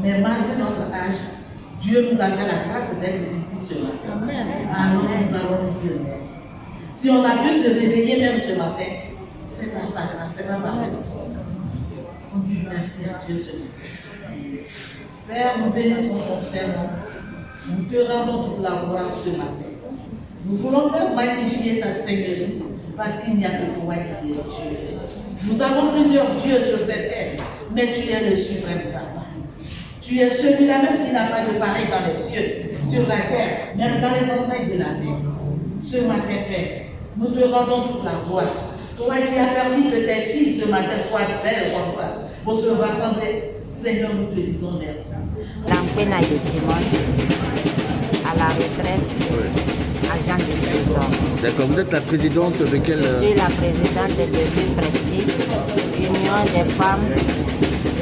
Mais malgré notre âge, Dieu nous a fait la grâce d'être ici ce matin. Amen. Alors nous allons nous dire merci. Si on a pu se réveiller même ce matin, c'est par sa grâce, c'est pas par nous. On dit merci à Dieu ce matin. Père, nous bénissons ton Seigneur. Nous te rendons toute la gloire ce matin. Nous voulons faire magnifier ta Seigneurie parce qu'il n'y a que toi qui es Dieu. Nous avons plusieurs dieux sur cette terre, mais tu es le suprême papa. Tu es celui-là même qui n'a pas de pareil dans les cieux, sur la terre, même dans les entrailles de la terre. Ce matin, Père, nous te rendons toute la gloire. Toi qui as permis que tes filles ce matin soient belles comme ça, pour se rassembler, Seigneur, nous te disons merci. Lampena de Simone, à la retraite, agent de trésor. D'accord, vous êtes la présidente de quelle... Je suis la présidente de l'UFREXI, Union des femmes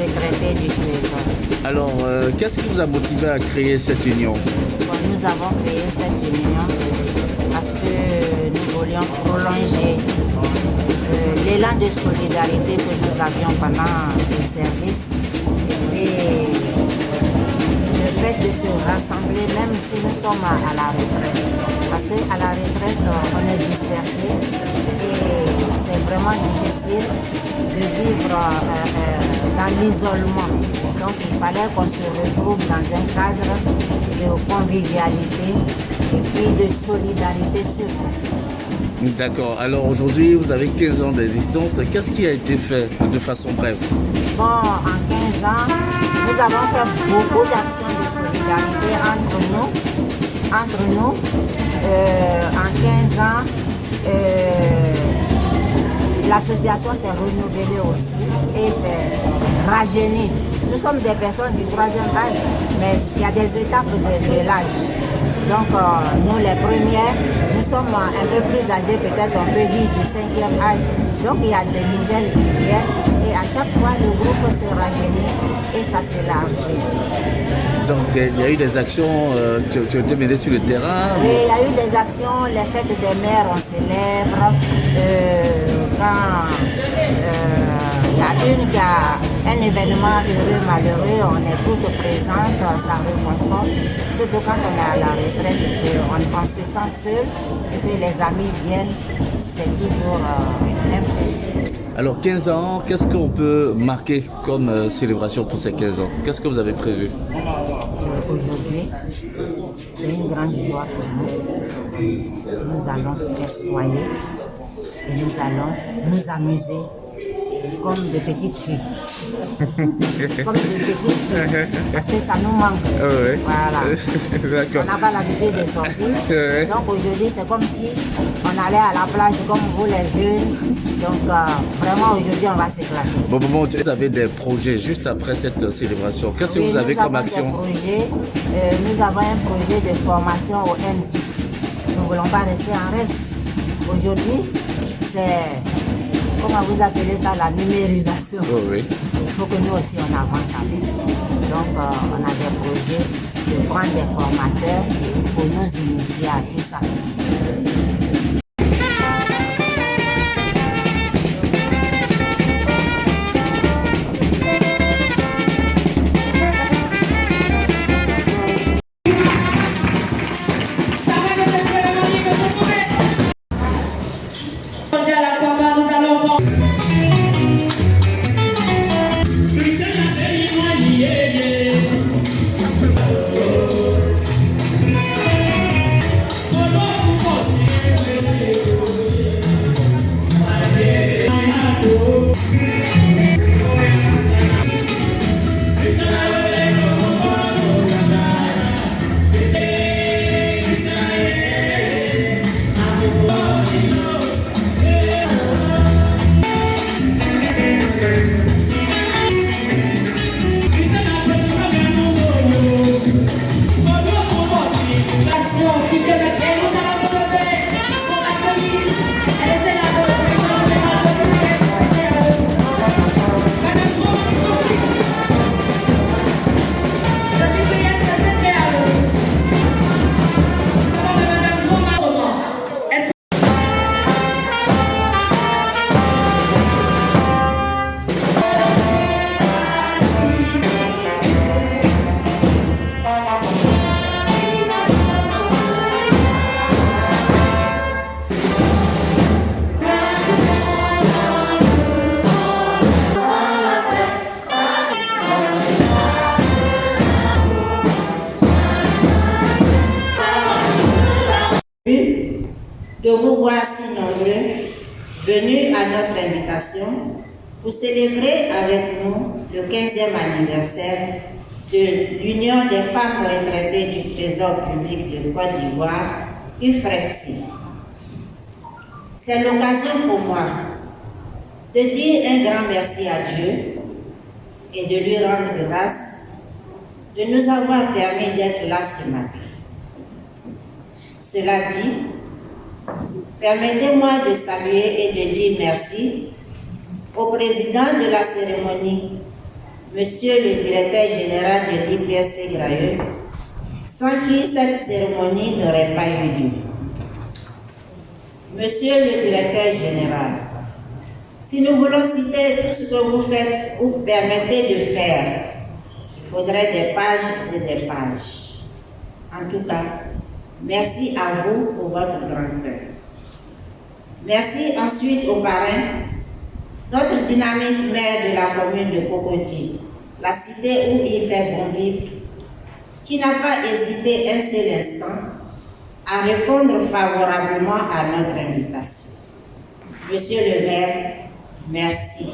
retraitées du trésor. Alors, qu'est-ce qui vous a motivé à créer cette union? Bon, nous avons créé cette union parce que nous voulions prolonger l'élan de solidarité que nous avions pendant le service. Et le fait de se rassembler, même si nous sommes à la retraite, parce qu'à la retraite, on est dispersé et c'est vraiment difficile de vivre dans l'isolement. Donc il fallait qu'on se retrouve dans un cadre de convivialité et puis de solidarité surtout. D'accord, alors aujourd'hui vous avez 15 ans d'existence, qu'est-ce qui a été fait de façon brève? Bon, en 15 ans, nous avons fait beaucoup d'actions de solidarité entre nous. En 15 ans, l'association s'est renouvelée aussi et s'est rajeunie. Nous sommes des personnes du 3e âge, mais il y a des étapes de l'âge. Donc, nous les premières, nous sommes un peu plus âgés, peut-être on peut dire du 5e âge. Donc, il y a des nouvelles qui viennent et à chaque fois, le groupe se rajeunit et ça s'élargit. Donc, il y a eu des actions qui ont été menées sur le terrain? Oui, il y a eu des actions, les fêtes des mères, on célèbre. Quand il y a une qui a un événement heureux, malheureux, on est toutes présentes, ça réconforte. Surtout quand on est à la retraite, on se sent seul et que les amis viennent, c'est toujours un plaisir. Alors 15 ans, qu'est-ce qu'on peut marquer comme célébration pour ces 15 ans? Qu'est-ce que vous avez prévu? Aujourd'hui, c'est une grande joie pour nous. Nous allons festoyer et nous allons nous amuser comme des petites filles. Comme des petites filles. Parce que ça nous manque. Ah ouais. Voilà. D'accord. On n'a pas l'habitude de sortir. Donc aujourd'hui, c'est comme si on allait à la plage comme vous les jeunes. Donc vraiment aujourd'hui, on va s'éclater. Bon, vous avez des projets juste après cette célébration. Qu'est-ce que vous avez comme action? Nous avons un projet de formation au MT. Nous ne voulons pas rester en reste. Aujourd'hui, c'est... Comment vous appelez ça, la numérisation. Oh, oui. Il faut que nous aussi on avance avec. Donc on a des projets de prendre des formateurs pour nous initier à tout ça. vous voir si nombreux venus à notre invitation pour célébrer avec nous le 15e anniversaire de l'Union des femmes retraitées du Trésor public de Côte d'Ivoire, UFRETI. C'est l'occasion pour moi de dire un grand merci à Dieu et de lui rendre grâce de nous avoir permis d'être là ce matin. Cela dit, permettez-moi de saluer et de dire merci au président de la cérémonie, Monsieur le directeur général de l'IPSC Grailleux, sans qui cette cérémonie n'aurait pas eu lieu. Monsieur le directeur général, si nous voulons citer tout ce que vous faites ou permettez de faire, il faudrait des pages et des pages. En tout cas, merci à vous pour votre grand cœur. Merci ensuite aux parrains, notre dynamique maire de la commune de Cocody, la cité où il fait bon vivre, qui n'a pas hésité un seul instant à répondre favorablement à notre invitation. Monsieur le maire, merci.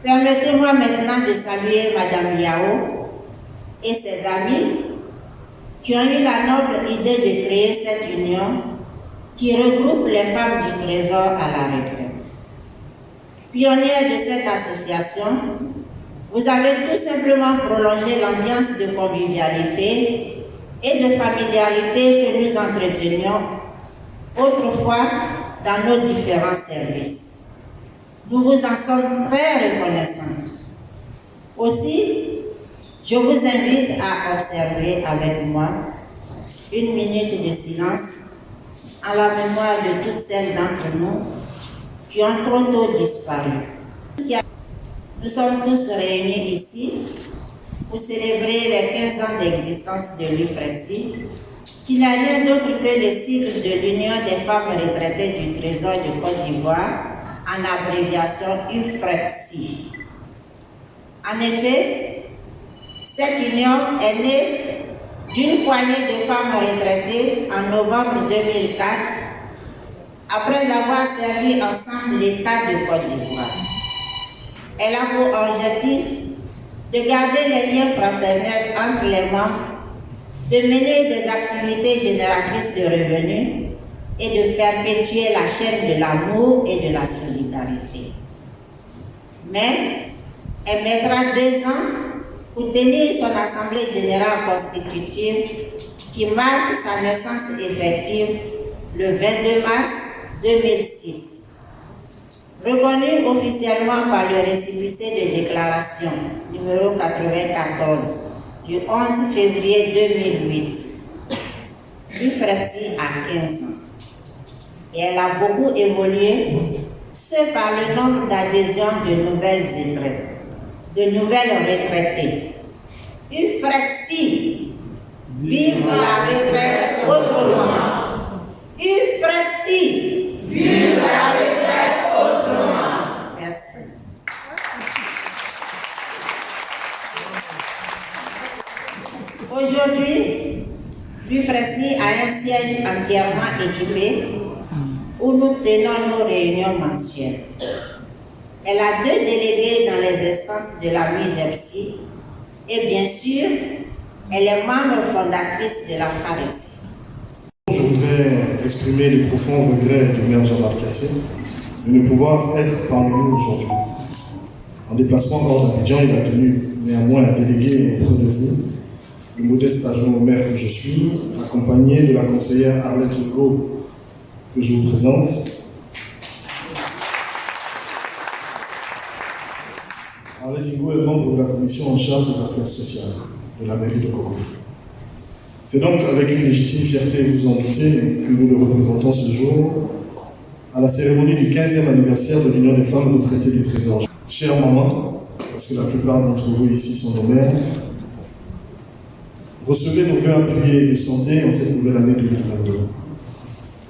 Permettez-moi maintenant de saluer Madame Yao et ses amis qui ont eu la noble idée de créer cette union qui regroupe les femmes du Trésor à la retraite. Pionnière de cette association, vous avez tout simplement prolongé l'ambiance de convivialité et de familiarité que nous entretenions autrefois dans nos différents services. Nous vous en sommes très reconnaissantes. Aussi, je vous invite à observer avec moi une minute de silence en la mémoire de toutes celles d'entre nous qui ont trop tôt disparu. Nous sommes tous réunis ici pour célébrer les 15 ans d'existence de l'UFRETI, qui n'a rien d'autre que les sigles de l'Union des femmes retraitées du Trésor de Côte d'Ivoire, en abréviation UFRETI. En effet, cette union est née d'une poignée de femmes retraitées en novembre 2004, après avoir servi ensemble l'État de Côte d'Ivoire. Elle a pour objectif de garder les liens fraternels entre les membres, de mener des activités génératrices de revenus et de perpétuer la chaîne de l'amour et de la solidarité. Mais elle mettra 2 ans pour tenir son assemblée générale constitutive qui marque sa naissance effective le 22 mars 2006. Reconnu officiellement par le récépissé de déclaration numéro 94 du 11 février 2008, l'UFRETI a 15 ans et elle a beaucoup évolué, ce par le nombre d'adhésions de nouvelles retraitées. UFRETI, vive la retraite autrement. UFRETI, vive la retraite autrement. Merci. Aujourd'hui, l'UFRETI a un siège entièrement équipé où nous tenons nos réunions mensuelles. Elle a 2 délégués dans les instances de la MIGEPSI et bien sûr, elle est membre fondatrice de la FARESI. Je voudrais exprimer les profonds regrets du maire Jean-Marc Cassé de ne pouvoir être parmi nous aujourd'hui. En déplacement hors d'Abidjan, il a tenu néanmoins à déléguer auprès de vous le modeste adjoint au maire que je suis, accompagné de la conseillère Arlette Ngo que je vous présente. Arlette Ngo est membre de la commission en charge des affaires sociales de la mairie de Cocody. C'est donc avec une légitime fierté, vous en doutez, que nous le représentons ce jour à la cérémonie du 15e anniversaire de l'Union des femmes retraitées du Trésor. Chère maman, parce que la plupart d'entre vous ici sont nos mères, recevez nos vœux appuyés de santé en cette nouvelle année 2022.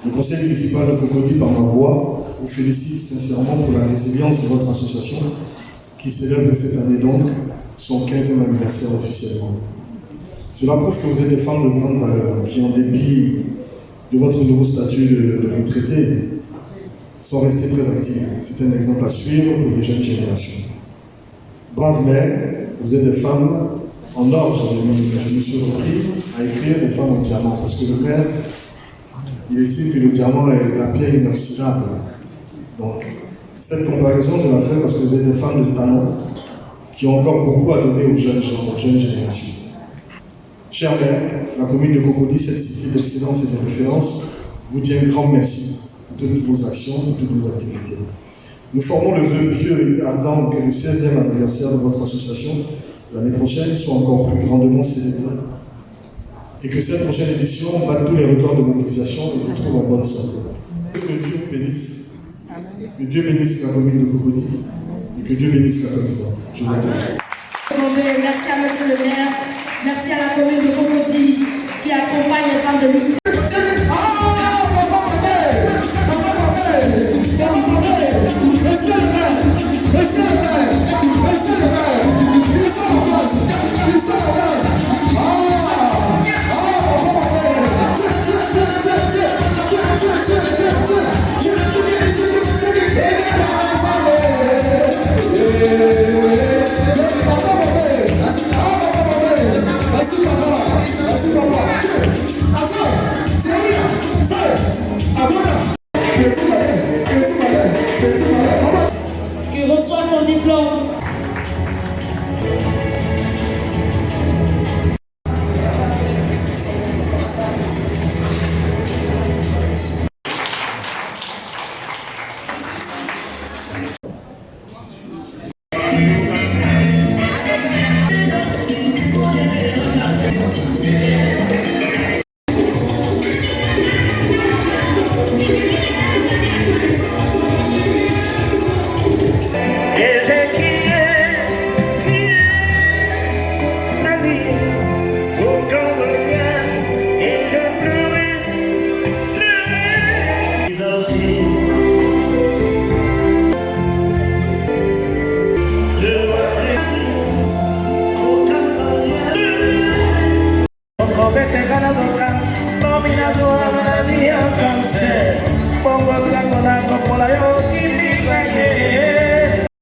Le conseil municipal de Cocody, par ma voix, vous félicite sincèrement pour la résilience de votre association qui célèbre cette année donc son 15e anniversaire officiellement. Cela prouve que vous êtes des femmes de grande valeur qui, en dépit de votre nouveau statut de retraité sont restées très actives. C'est un exemple à suivre pour les jeunes générations. Braves mères, vous êtes des femmes en or, je me suis repris à écrire des femmes en diamant, parce que le père, il estime que le diamant est la pierre inoxydable. Donc, cette comparaison, je la fais parce que vous êtes des femmes de talent qui ont encore beaucoup à donner aux jeunes gens, aux jeunes générations. Chère mère, la commune de Cocody, cette cité d'excellence et de référence, vous dit un grand merci pour toutes vos actions, pour toutes vos activités. Nous formons le vœu pieux et ardent que le 16e anniversaire de votre association, l'année prochaine, soit encore plus grandement célébré. Et que cette prochaine édition batte tous les records de mobilisation et vous trouve en bonne santé. Que Dieu vous bénisse. Que Dieu bénisse la commune de Cocody et que Dieu bénisse la Côte d'Ivoire. Je vous remercie. Merci à monsieur le maire, merci à la commune de Cocody qui accompagne les femmes de l'Union. Qui reçoit son diplôme